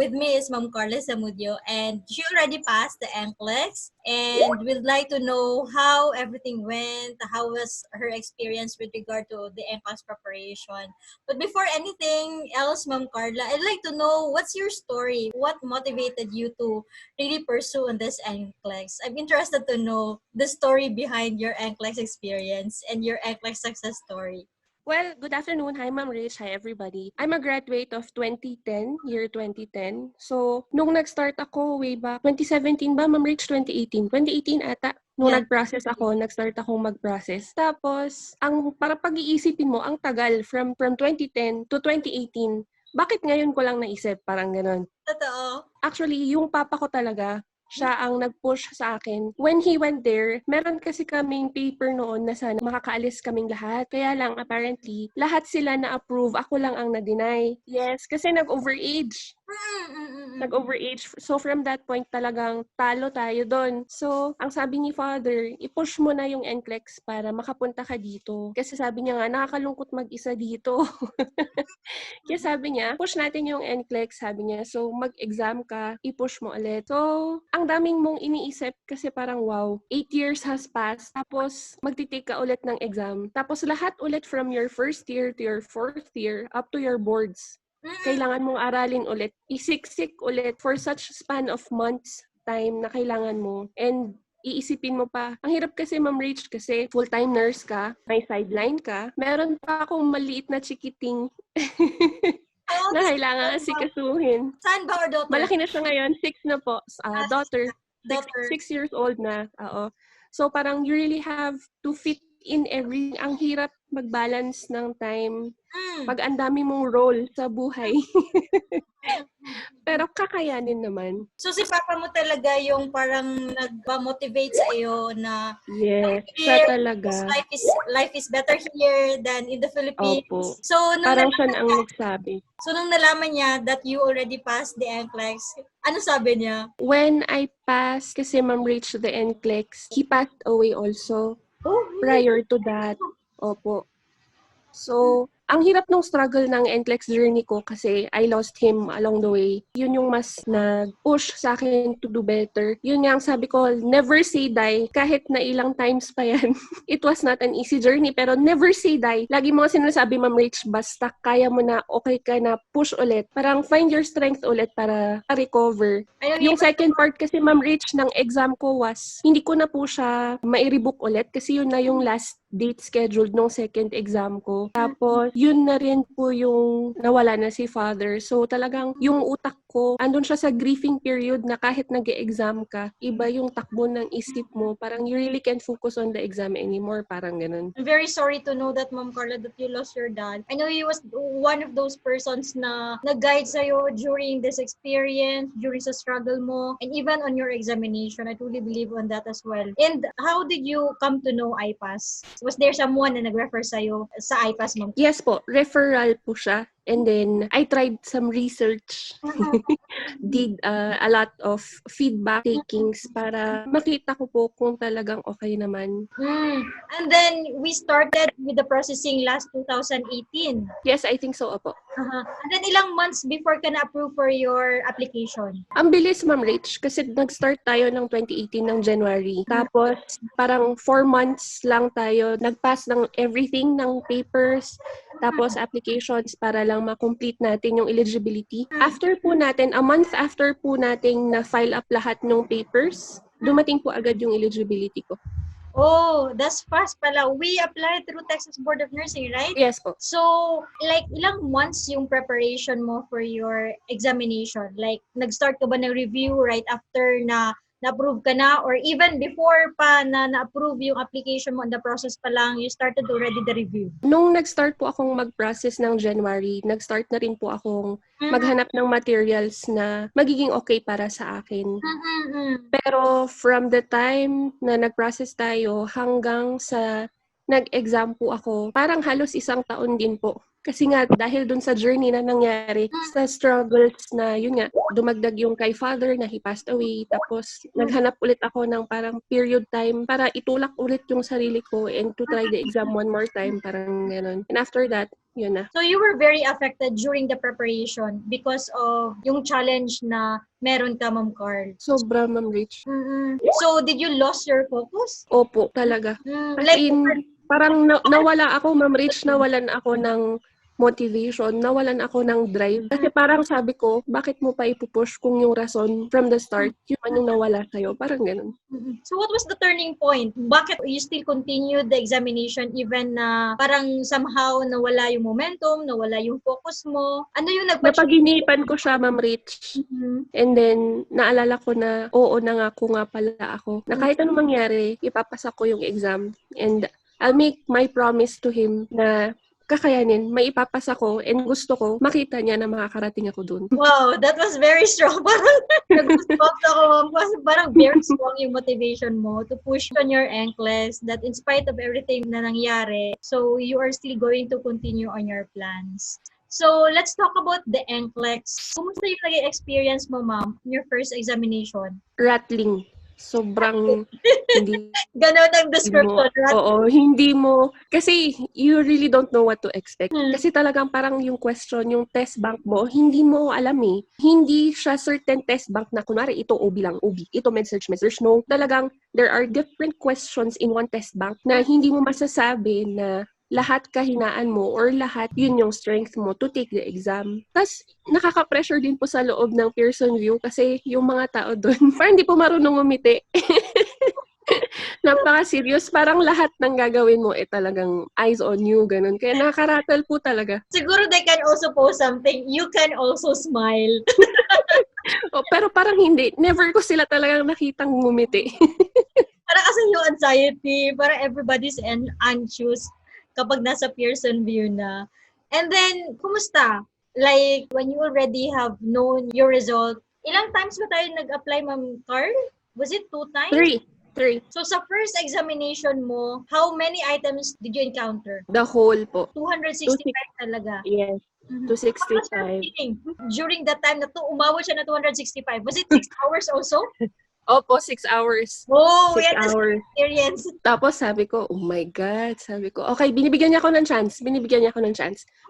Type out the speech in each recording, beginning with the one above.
with me is Ma'am Kharla Zamudio, and she already passed the NCLEX, and we'd like to know how everything went, how was her experience with regard to the NCLEX preparation. But before anything else, Ma'am Kharla, I'd like to know what's your story? What motivated you to really pursue on this NCLEX? I'm interested to know the story behind your NCLEX experience and your NCLEX success story. Well, good afternoon. Hi, Ma'am Rich. Hi, everybody. I'm a graduate of 2010, year 2010. So, nung nag-start ako way back, 2017 ba, Ma'am Rich? 2018? 2018 ata. Nung Yeah. nag-process ako, nag-start akong mag-process. Tapos, para pag-iisipin mo, ang tagal from 2010 to 2018, bakit ngayon ko lang naisip? Parang ganon. Totoo. Actually, yung papa ko talaga, siya ang nag-push sa akin. When he went there, meron kasi kaming paper noon na sana makakaalis kaming lahat. Kaya lang, apparently, lahat sila na-approve. Ako lang ang na-deny. Yes, kasi nag-overage. Nag-overage. So, from that point, talagang talo tayo doon. So, ang sabi ni Father, i-push mo na yung NCLEX para makapunta ka dito. Kasi sabi niya nga, nakakalungkot mag-isa dito. Kaya sabi niya, push natin yung NCLEX, sabi niya. So, mag-exam ka, i-push mo ulit. So, ang daming mong iniisip kasi parang wow, 8 years has passed, tapos magtitake ka ulit ng exam. Tapos lahat ulit from your first year to your fourth year up to your boards. Kailangan mong aralin ulit. Isiksik ulit for such span of months time na kailangan mo. And iisipin mo pa. Ang hirap kasi, Ma'am Rach, kasi full-time nurse ka, may sideline ka. Meron pa akong maliit na chikiting na kailangan asikasuhin. Saan ba or daughter? Malaki na siya ngayon, 6 na po. Daughter, 6 years old na. Oo. So parang you really have to fit in everything. Ang hirap mag-balance ng time pag ang dami mong role sa buhay. Pero kakayanin naman. So si Papa mo talaga yung parang nag-motivate sa iyo na yes, siya talaga. Life is better here than in the Philippines. Opo. So parang siya ang nagsabi. So nung nalaman niya that you already passed the NCLEX, ano sabi niya? When I passed, kasi Ma'am reached the NCLEX, he passed away also. Prior to that. Opo. So, ang hirap ng struggle ng NCLEX journey ko kasi I lost him along the way. Yun yung mas nag-push sa akin to do better. Yun nga ang sabi ko, never say die. Kahit na ilang times pa yan. It was not an easy journey, pero never say die. Lagi mo nga sinasabi, Ma'am Rach, basta kaya mo na, okay ka na, push ulit. Parang find your strength ulit para recover. Yung second part kasi, Ma'am Rach, ng exam ko was, hindi ko na po siya mai-rebook ulit kasi yun na yung last date scheduled nung second exam ko. Tapos, yun na rin po yung nawala na si Father. So, talagang yung utak ko, andun siya sa grieving period na kahit nag-e-exam ka, iba yung takbo ng isip mo. Parang you really can't focus on the exam anymore. Parang ganun. I'm very sorry to know that, Ma'am Kharla, that you lost your dad. I know he was one of those persons na nag-guide sa'yo during this experience, during sa struggle mo, and even on your examination. I truly believe on that as well. And how did you come to know IPASS? Was there someone na nag-refer sa'yo sa IPASS, Ma'am? Yes po, referral po siya. And then, I tried some research. Did a lot of feedback takings para makita ko po kung talagang okay naman. And then, we started with the processing last 2018. Yes, I think so, opo. And then, ilang months before ka na-approve for your application? Ang bilis, Ma'am Rach, kasi nag-start tayo ng 2018 ng January. Tapos, parang 4 months lang tayo nag-pass ng everything, ng papers, tapos applications para lang ma-complete natin yung eligibility. After po natin, a month after po nating na-file up lahat ng papers, dumating po agad yung eligibility ko. Oh, that's fast pala. We applied through Texas Board of Nursing, right? Yes po. So, like, ilang months yung preparation mo for your examination? Like, nag-start ka ba ng review right after na na-approve ka na? Or even before pa na na-approve yung application mo, on the process pa lang, you started already the review? Nung nag-start po akong mag-process ng January, nag-start na rin po akong maghanap ng materials na magiging okay para sa akin. Pero from the time na nag-process tayo hanggang sa nag-exam po ako, parang halos 1 taon din po. Kasi nga, dahil dun sa journey na nangyari, sa struggles na, yun nga, dumagdag yung kay father na he passed away. Tapos, naghanap ulit ako ng parang period time para itulak ulit yung sarili ko and to try the exam one more time, parang gano'n. And after that, yun na. So you were very affected during the preparation because of yung challenge na meron ka, Ma'am Carl. Sobra, Ma'am Rich. So did you lose your focus? Opo, talaga. As Like, in, parang nawala ako, Ma'am Rich, nawalan ako ng motivation, nawalan ako ng drive. Kasi parang sabi ko, bakit mo pa ipupush kung yung rason from the start, yun man yung nawala sa'yo. Parang ganun. So what was the turning point? Bakit you still continued the examination even na parang somehow nawala yung momentum, nawala yung focus mo? Ano yung Napaginipan ko siya, Ma'am Rich. And then, naalala ko na, oo, nangako nga pala ako. Na kahit anong mangyari, ipapasa ko yung exam. And I'll make my promise to him na kakayanin, may ipapasa ko, and gusto ko, makita niya na makakarating ako dun. Wow, that was very strong. Parang nag-goosebumps ako, Ma'am. Kasi parang very strong yung motivation mo to push on your NCLEX that in spite of everything na nangyari, so you are still going to continue on your plans. So, let's talk about the NCLEX. Kumusta yung naging experience mo, Ma'am, in your first examination? Rattling. Sobrang hindi Ganon ang description, right? Oo, hindi mo, kasi you really don't know what to expect. Kasi talagang parang yung question, yung test bank mo, hindi mo alam eh. Hindi siya certain test bank na kunwari ito OB lang, OB, ito med-search. No, talagang there are different questions in one test bank na hindi mo masasabi na lahat kahinaan mo or lahat yun yung strength mo to take the exam. Tapos, nakaka-pressure din po sa loob ng Pearson View kasi yung mga tao doon, parang hindi po marunong umiti. Napaka-serious. Parang lahat ng gagawin mo talagang eyes on you, ganun. Kaya nakaka-rattle po talaga. Siguro they can also post something. You can also smile. Pero parang hindi. Never ko sila talagang nakitang ngumiti. Parang kasi yung anxiety, parang everybody's anxious kapag nasa Pearson View na. And then, kumusta? Like, when you already have known your result, ilang times ba tayo nag-apply, Ma'am Carl? Was it 2 times? 3. So, sa first examination mo, how many items did you encounter? The whole po. 265 talaga. Yes. What was your 265. feeling during that time na umabot siya na 265? Was it 6 hours also? Opo, 6 hours. Oh, 6 yeah, that's hours. experience. Tapos sabi ko, oh my God. Sabi ko, okay, binibigyan niya ako ng chance.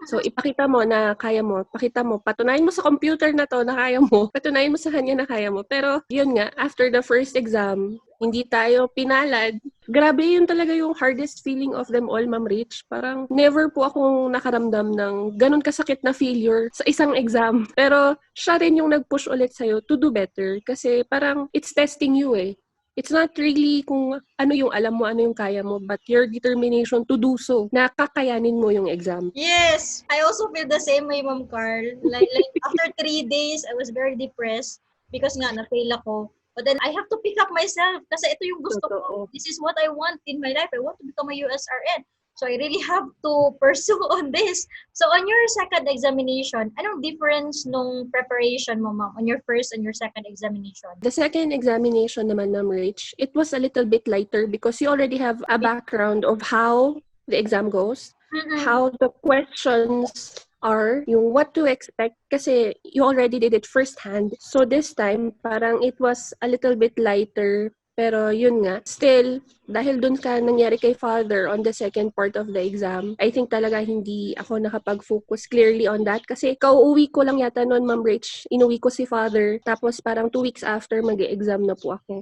So, ipakita mo na kaya mo. Pakita mo. Patunayan mo sa computer na to na kaya mo. Patunayan mo sa kanya na kaya mo. Pero, yun nga, after the first exam, hindi tayo pinalad. Grabe yun talaga yung hardest feeling of them all, Ma'am Rich. Parang never po akong nakaramdam ng ganun kasakit na failure sa isang exam. Pero siya rin yung nag-push ulit sa'yo to do better. Kasi parang it's testing you eh. It's not really kung ano yung alam mo, ano yung kaya mo, but your determination to do so, na kakayanin mo yung exam. Yes, I also feel the same way, Ma'am Carl. Like after 3 days, I was very depressed because nga na-fail ako. But then I have to pick up myself kasi ito yung gusto ko. This is what I want in my life. I want to become a USRN. So I really have to pursue on this. So on your second examination, anong difference nung preparation mo, Ma'am, on your first and your second examination? The second examination naman, Ma'am Rich, it was a little bit lighter because you already have a background of how the exam goes, how the questions are, yung what to expect kasi you already did it firsthand. So this time, parang it was a little bit lighter. Pero yun nga, still, dahil dun ka nangyari kay father on the second part of the exam, I think talaga hindi ako nakapag-focus clearly on that. Kasi kauuwi ko lang yata noon, Ma'am Rich. Inuwi ko si father. Tapos parang 2 weeks after, mag-e-exam na po ako.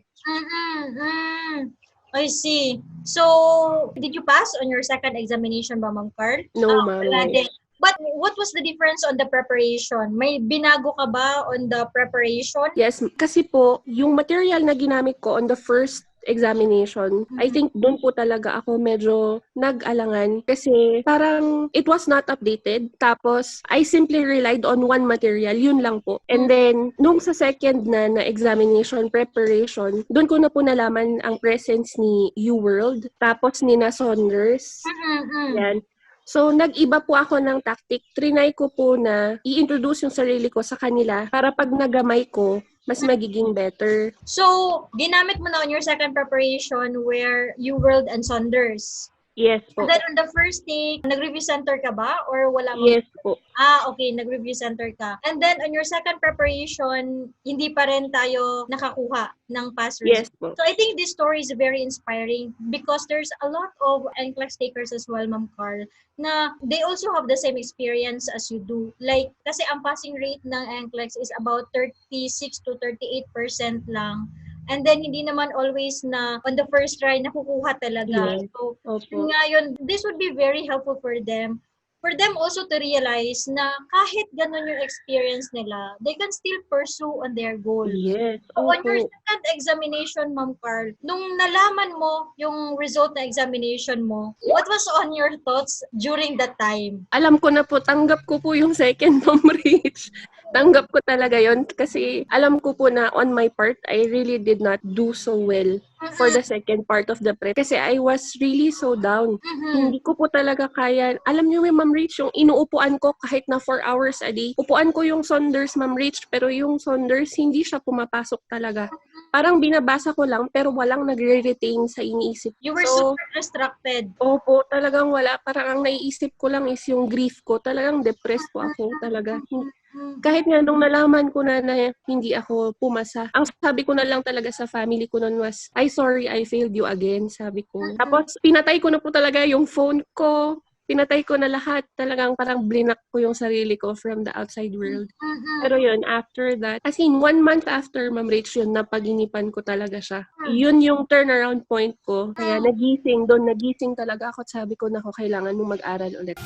I see. So, did you pass on your second examination ba, Ma'am Carl? No, Ma'am. But what was the difference on the preparation? May binago ka ba on the preparation? Yes, kasi po, yung material na ginamit ko on the first examination, I think doon po talaga ako medyo nag-alangan kasi parang it was not updated. Tapos, I simply relied on one material, yun lang po. And then, nung sa second na examination preparation, doon ko na po nalaman ang presence ni U-World, tapos ni na Saunders. Yan. So, nag-iba po ako ng tactic. Trinay ko po na i-introduce yung sarili ko sa kanila para pag nagamay ko, mas magiging better. So, ginamit mo na on your second preparation where you World and Saunders. Yes And po. then on the first day, nag-review center ka ba or wala mang? Yes po. Okay, nag-review center ka. And then, on your second preparation, hindi pa rin tayo nakakuha ng pass result. Yes po. So, I think this story is very inspiring because there's a lot of NCLEX takers as well, Ma'am Carl, na they also have the same experience as you do. Like, kasi ang passing rate ng NCLEX is about 36 to 38% lang. And then, hindi naman always na on the first try nakukuha talaga. Yes. So, Opo. yun nga yun, this would be very helpful for them also to realize na kahit ganun yung experience nila, they can still pursue on their goal. Yes. So on your Opo. second examination, Ma'am Carl, nung nalaman mo yung result na examination mo, what was on your thoughts during that time? Alam ko na po, tanggap ko po yung second mom reach. Tanggap ko talaga yon kasi alam ko po na on my part, I really did not do so well for the second part of the prep. Kasi I was really so down. Hindi ko po talaga kaya. Alam niyo may Ma'am Rich, yung inuupuan ko kahit na 4 hours a day. Upuan ko yung Saunders, Ma'am Rich, pero yung Saunders, hindi siya pumapasok talaga. Parang binabasa ko lang, pero walang nagre-retain sa iniisip. You were So, super distracted. opo, talagang wala. Parang ang naiisip ko lang is yung grief ko. Talagang depressed po ako talaga. Kahit nga nung nalaman ko na hindi ako pumasa, ang sabi ko na lang talaga sa family ko noon was, "Ay, sorry, I failed you again," sabi ko. Tapos, pinatay ko na po talaga yung phone ko. Pinatay ko na lahat. Talagang parang blinak ko yung sarili ko from the outside world. Pero yun, after that, as in 1 month after, Ma'am Rach, yun, napaginipan ko talaga siya. Yun yung turnaround point ko. Kaya nagising talaga ako at sabi ko, nako, kailangan mo mag-aral ulit.